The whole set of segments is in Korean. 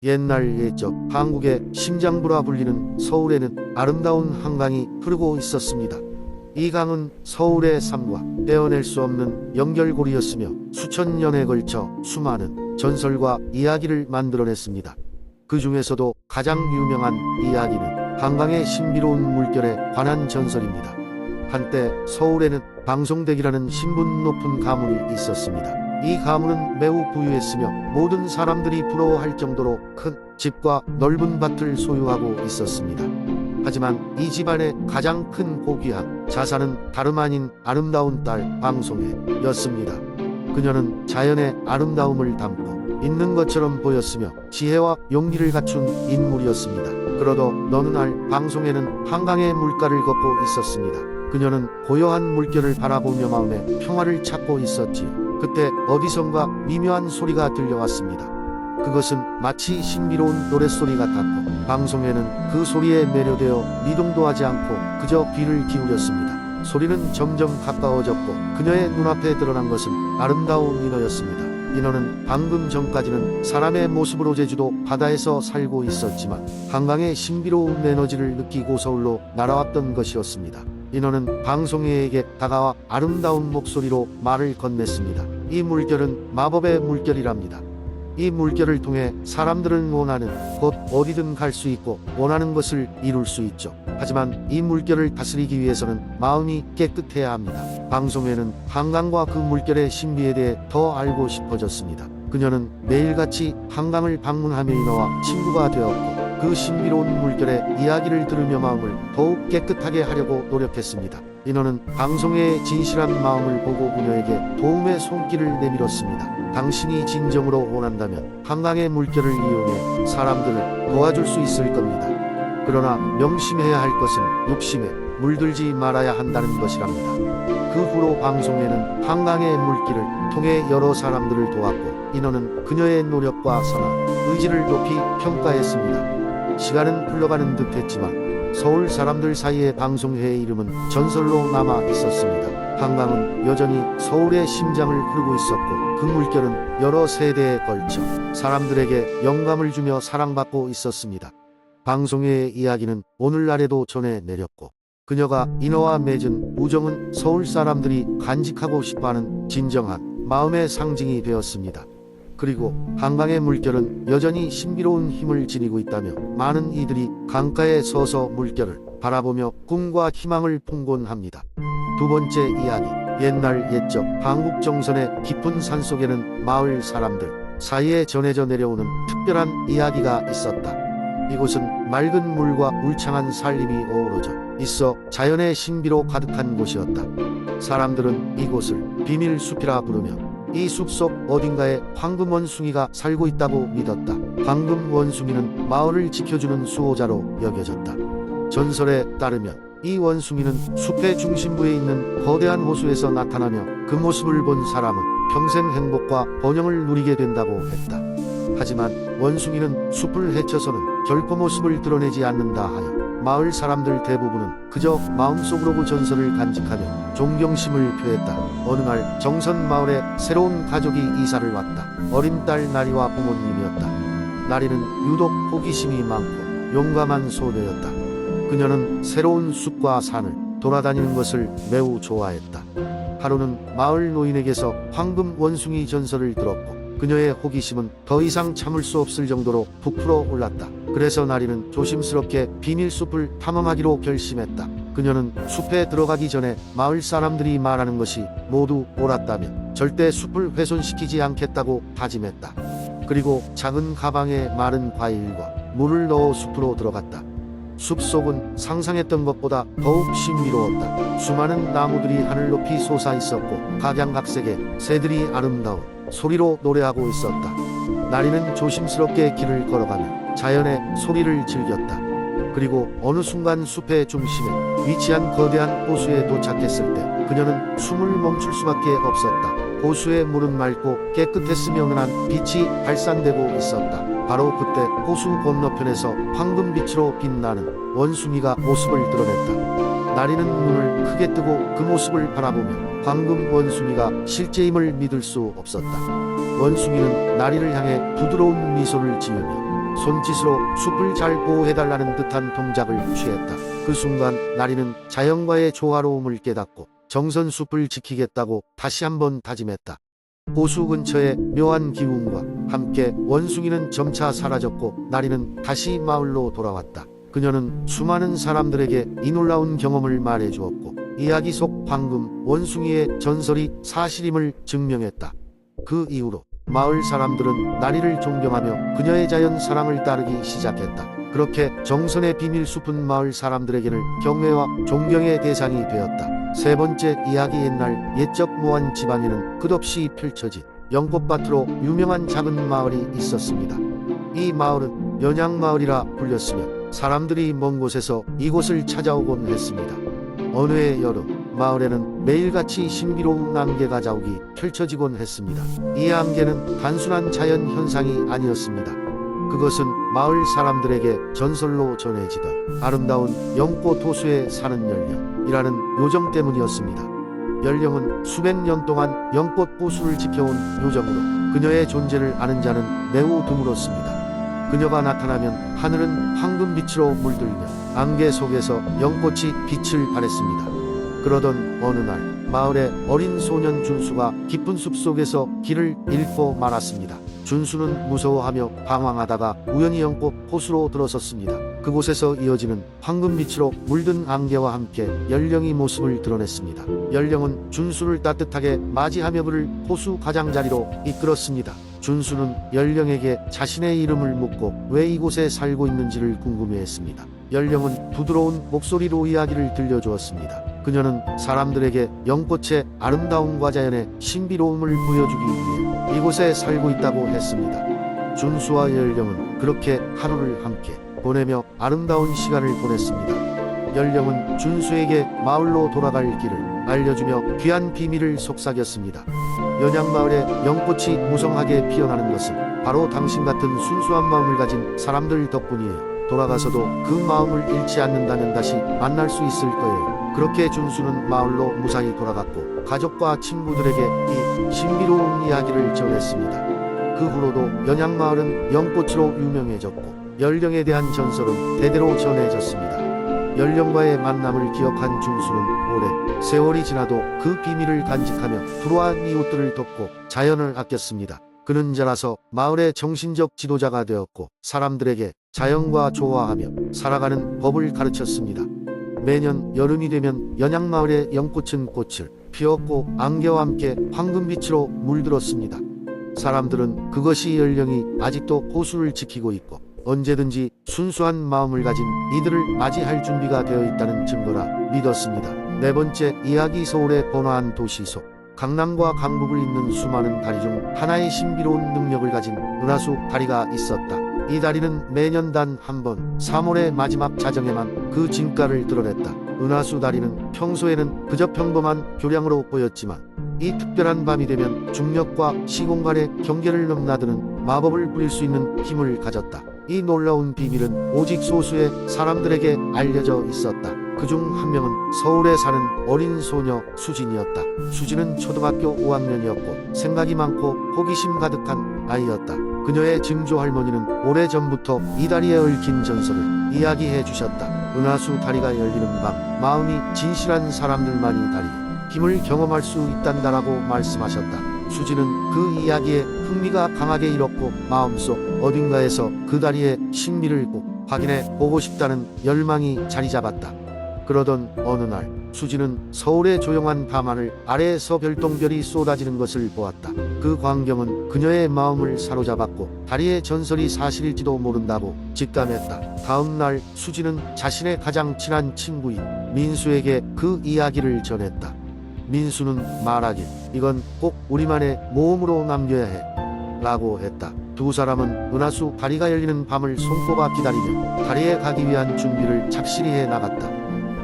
옛날 옛적 한국의 심장부라 불리는 서울에는 아름다운 한강이 흐르고 있었습니다. 이 강은 서울의 삶과 떼어낼 수 없는 연결고리였으며 수천 년에 걸쳐 수많은 전설과 이야기를 만들어냈습니다. 그 중에서도 가장 유명한 이야기는 한강의 신비로운 물결에 관한 전설입니다. 한때 서울에는 방송댁이라는 신분 높은 가문이 있었습니다. 이 가문은 매우 부유했으며 모든 사람들이 부러워할 정도로 큰 집과 넓은 밭을 소유하고 있었습니다. 하지만 이 집안의 가장 큰 고귀한 자산은 다름 아닌 아름다운 딸 방송혜였습니다. 그녀는 자연의 아름다움을 담고 있는 것처럼 보였으며 지혜와 용기를 갖춘 인물이었습니다. 그러던 어느 날 방송혜는 한강의 물가를 걷고 있었습니다. 그녀는 고요한 물결을 바라보며 마음의 평화를 찾고 있었지요. 그때 어디선가 미묘한 소리가 들려왔습니다. 그것은 마치 신비로운 노랫소리 같았고 방송에는 그 소리에 매료되어 미동도 하지 않고 그저 귀를 기울였습니다. 소리는 점점 가까워졌고 그녀의 눈앞에 드러난 것은 아름다운 인어였습니다. 인어는 방금 전까지는 사람의 모습으로 제주도 바다에서 살고 있었지만 한강의 신비로운 에너지를 느끼고 서울로 날아왔던 것이었습니다. 인어는 방송혜에게 다가와 아름다운 목소리로 말을 건넸습니다. 이 물결은 마법의 물결이랍니다. 이 물결을 통해 사람들은 원하는 곳 어디든 갈 수 있고 원하는 것을 이룰 수 있죠. 하지만 이 물결을 다스리기 위해서는 마음이 깨끗해야 합니다. 방송혜는 한강과 그 물결의 신비에 대해 더 알고 싶어졌습니다. 그녀는 매일같이 한강을 방문하며 인어와 친구가 되었고 그 신비로운 물결의 이야기를 들으며 마음을 더욱 깨끗하게 하려고 노력했습니다. 인어는 방송혜의 진실한 마음을 보고 그녀에게 도움의 손길을 내밀었습니다. 당신이 진정으로 원한다면 한강의 물결을 이용해 사람들을 도와줄 수 있을 겁니다. 그러나 명심해야 할 것은 욕심에 물들지 말아야 한다는 것이랍니다. 그 후로 방송혜는 한강의 물길을 통해 여러 사람들을 도왔고 인어는 그녀의 노력과 선한 의지를 높이 평가했습니다. 시간은 흘러가는 듯 했지만 서울 사람들 사이에 방송혜의 이름은 전설로 남아 있었습니다. 한강은 여전히 서울의 심장을 흐르고 있었고 그 물결은 여러 세대에 걸쳐 사람들에게 영감을 주며 사랑받고 있었습니다. 방송혜의 이야기는 오늘날에도 전해 내렸고 그녀가 인어와 맺은 우정은 서울 사람들이 간직하고 싶어하는 진정한 마음의 상징이 되었습니다. 그리고 한강의 물결은 여전히 신비로운 힘을 지니고 있다며 많은 이들이 강가에 서서 물결을 바라보며 꿈과 희망을 풍곤합니다. 두 번째 이야기. 옛날 옛적 한국 정선의 깊은 산속에는 마을 사람들 사이에 전해져 내려오는 특별한 이야기가 있었다. 이곳은 맑은 물과 울창한 산림이 어우러져 있어 자연의 신비로 가득한 곳이었다. 사람들은 이곳을 비밀숲이라 부르며 이 숲속 어딘가에 황금 원숭이가 살고 있다고 믿었다. 황금 원숭이는 마을을 지켜주는 수호자로 여겨졌다. 전설에 따르면 이 원숭이는 숲의 중심부에 있는 거대한 호수에서 나타나며 그 모습을 본 사람은 평생 행복과 번영을 누리게 된다고 했다. 하지만 원숭이는 숲을 헤쳐서는 결코 모습을 드러내지 않는다 하여 마을 사람들 대부분은 그저 마음속으로 그 전설을 간직하며 존경심을 표했다. 어느 날 정선 마을에 새로운 가족이 이사를 왔다. 어린 딸 나리와 부모님이었다. 나리는 유독 호기심이 많고 용감한 소녀였다. 그녀는 새로운 숲과 산을 돌아다니는 것을 매우 좋아했다. 하루는 마을 노인에게서 황금 원숭이 전설을 들었고 그녀의 호기심은 더 이상 참을 수 없을 정도로 부풀어 올랐다. 그래서 나리는 조심스럽게 비밀숲을 탐험하기로 결심했다. 그녀는 숲에 들어가기 전에 마을 사람들이 말하는 것이 모두 옳았다며 절대 숲을 훼손시키지 않겠다고 다짐했다. 그리고 작은 가방에 마른 과일과 물을 넣어 숲으로 들어갔다. 숲속은 상상했던 것보다 더욱 신비로웠다. 수많은 나무들이 하늘 높이 솟아 있었고 각양각색의 새들이 아름다운 소리로 노래하고 있었다. 나리는 조심스럽게 길을 걸어가며 자연의 소리를 즐겼다. 그리고 어느 순간 숲의 중심에 위치한 거대한 호수에 도착했을 때 그녀는 숨을 멈출 수밖에 없었다. 호수의 물은 맑고 깨끗했으며 은한 빛이 발산되고 있었다. 바로 그때 호수 건너편에서 황금빛으로 빛나는 원숭이가 모습을 드러냈다. 나리는 눈을 크게 뜨고 그 모습을 바라보며 황금 원숭이가 실제임을 믿을 수 없었다. 원숭이는 나리를 향해 부드러운 미소를 지으며 손짓으로 숲을 잘 보호해달라는 듯한 동작을 취했다. 그 순간 나리는 자연과의 조화로움을 깨닫고 정선 숲을 지키겠다고 다시 한번 다짐했다. 호수 근처의 묘한 기운과 함께 원숭이는 점차 사라졌고 나리는 다시 마을로 돌아왔다. 그녀는 수많은 사람들에게 이 놀라운 경험을 말해주었고 이야기 속 황금 원숭이의 전설이 사실임을 증명했다. 그 이후로 마을 사람들은 나리를 존경하며 그녀의 자연 사랑을 따르기 시작했다. 그렇게 정선의 비밀 숲은 마을 사람들에게는 경외와 존경의 대상이 되었다. 세 번째 이야기. 옛날 옛적 모한 지방에는 끝없이 펼쳐진 연꽃밭으로 유명한 작은 마을이 있었습니다. 이 마을은 연양마을이라 불렸으며 사람들이 먼 곳에서 이곳을 찾아오곤 했습니다. 어느 해 여름 마을에는 매일같이 신비로운 안개가 자욱이 펼쳐지곤 했습니다. 이 안개는 단순한 자연 현상이 아니었습니다. 그것은 마을 사람들에게 전설로 전해지던 아름다운 연꽃 호수에 사는 연령이라는 요정 때문이었습니다. 연령은 수백 년 동안 연꽃 호수를 지켜온 요정으로 그녀의 존재를 아는 자는 매우 드물었습니다. 그녀가 나타나면 하늘은 황금빛으로 물들며 안개 속에서 연꽃이 빛을 발했습니다. 그러던 어느 날 마을의 어린 소년 준수가 깊은 숲속에서 길을 잃고 말았습니다. 준수는 무서워하며 방황하다가 우연히 연꽃 호수로 들어섰습니다. 그곳에서 이어지는 황금빛으로 물든 안개와 함께 연령이 모습을 드러냈습니다. 연령은 준수를 따뜻하게 맞이하며 그를 호수 가장자리로 이끌었습니다. 준수는 연령에게 자신의 이름을 묻고 왜 이곳에 살고 있는지를 궁금해했습니다. 연령은 부드러운 목소리로 이야기를 들려주었습니다. 그녀는 사람들에게 연꽃의 아름다움과 자연의 신비로움을 보여주기 위해 이곳에 살고 있다고 했습니다. 준수와 연령은 그렇게 하루를 함께 보내며 아름다운 시간을 보냈습니다. 연령은 준수에게 마을로 돌아갈 길을 알려주며 귀한 비밀을 속삭였습니다. 연양마을에 연꽃이 무성하게 피어나는 것은 바로 당신 같은 순수한 마음을 가진 사람들 덕분이에요. 돌아가서도 그 마음을 잃지 않는다면 다시 만날 수 있을 거예요. 그렇게 준수는 마을로 무사히 돌아갔고 가족과 친구들에게 이 신비로운 이야기를 전했습니다. 그 후로도 연양마을은 연꽃으로 유명해졌고 연령에 대한 전설은 대대로 전해졌습니다. 연령과의 만남을 기억한 준수는 오래 세월이 지나도 그 비밀을 간직하며 불우한 이웃들을 돕고 자연을 아꼈습니다. 그는 자라서 마을의 정신적 지도자가 되었고 사람들에게 자연과 조화하며 살아가는 법을 가르쳤습니다. 매년 여름이 되면 연양마을의 연꽃은 꽃을 피웠고 안개와 함께 황금빛으로 물들었습니다. 사람들은 그것이 연령이 아직도 호수를 지키고 있고 언제든지 순수한 마음을 가진 이들을 맞이할 준비가 되어 있다는 증거라 믿었습니다. 네 번째 이야기. 서울의 번화한 도시 속 강남과 강북을 잇는 수많은 다리 중 하나의 신비로운 능력을 가진 은하수 다리가 있었다. 이 다리는 매년 단 한 번 3월의 마지막 자정에만 그 진가를 드러냈다. 은하수 다리는 평소에는 그저 평범한 교량으로 보였지만 이 특별한 밤이 되면 중력과 시공간의 경계를 넘나드는 마법을 부릴 수 있는 힘을 가졌다. 이 놀라운 비밀은 오직 소수의 사람들에게 알려져 있었다. 그중 한 명은 서울에 사는 어린 소녀 수진이었다. 수진은 초등학교 5학년이었고 생각이 많고 호기심 가득한 아이였다. 그녀의 증조 할머니는 오래전부터 이 다리에 얽힌 전설을 이야기해 주셨다. 은하수 다리가 열리는 밤 마음이 진실한 사람들만이 다리에 힘을 경험할 수 있단다라고 말씀하셨다. 수지는 그 이야기에 흥미가 강하게 일었고 마음속 어딘가에서 그 다리의 신비를 꼭 확인해 보고 싶다는 열망이 자리 잡았다. 그러던 어느 날 수지는 서울의 조용한 밤하늘 아래에서 별똥별이 쏟아지는 것을 보았다. 그 광경은 그녀의 마음을 사로잡았고 다리의 전설이 사실일지도 모른다고 직감했다. 다음 날 수지는 자신의 가장 친한 친구인 민수에게 그 이야기를 전했다. 민수는 말하길 이건 꼭 우리만의 모험으로 남겨야 해 라고 했다. 두 사람은 은하수 다리가 열리는 밤을 손꼽아 기다리며 다리에 가기 위한 준비를 착실히 해 나갔다.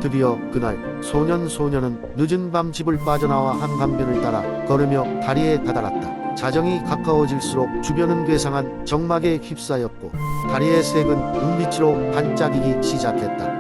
드디어 그날 소년은 늦은 밤 집을 빠져나와 한강변을 따라 걸으며 다리에 다다랐다. 자정이 가까워질수록 주변은 괴상한 정막에 휩싸였고 다리의 색은 은빛으로 반짝이기 시작했다.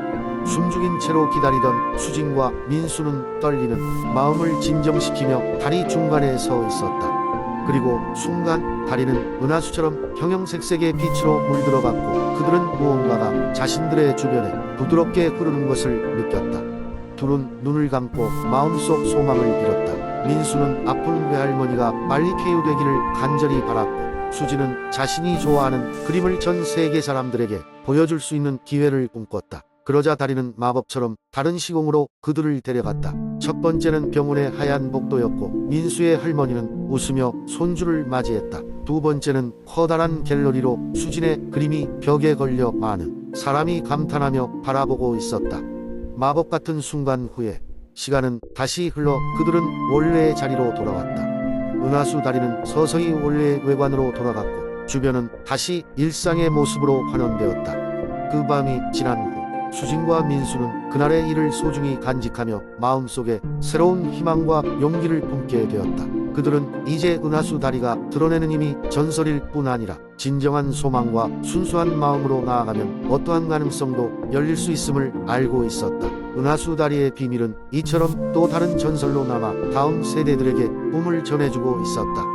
숨죽인 채로 기다리던 수진과 민수는 떨리는 마음을 진정시키며 다리 중간에 서 있었다. 그리고 순간 다리는 은하수처럼 형형색색의 빛으로 물들어갔고 그들은 무언가가 자신들의 주변에 부드럽게 흐르는 것을 느꼈다. 둘은 눈을 감고 마음속 소망을 빌었다. 민수는 아픈 외할머니가 빨리 쾌유되기를 간절히 바랐고 수지는 자신이 좋아하는 그림을 전 세계 사람들에게 보여줄 수 있는 기회를 꿈꿨다. 그러자 다리는 마법처럼 다른 시공으로 그들을 데려갔다. 첫 번째는 병원의 하얀 복도였고 민수의 할머니는 웃으며 손주를 맞이했다. 두 번째는 커다란 갤러리로 수진의 그림이 벽에 걸려 많은 사람이 감탄하며 바라보고 있었다. 마법 같은 순간 후에 시간은 다시 흘러 그들은 원래의 자리로 돌아왔다. 은하수 다리는 서서히 원래의 외관으로 돌아갔고 주변은 다시 일상의 모습으로 환원되었다. 그 밤이 지난 후 수진과 민수는 그날의 일을 소중히 간직하며 마음속에 새로운 희망과 용기를 품게 되었다. 그들은 이제 은하수 다리가 드러내는 힘이 전설일 뿐 아니라 진정한 소망과 순수한 마음으로 나아가면 어떠한 가능성도 열릴 수 있음을 알고 있었다. 은하수 다리의 비밀은 이처럼 또 다른 전설로 남아 다음 세대들에게 꿈을 전해주고 있었다.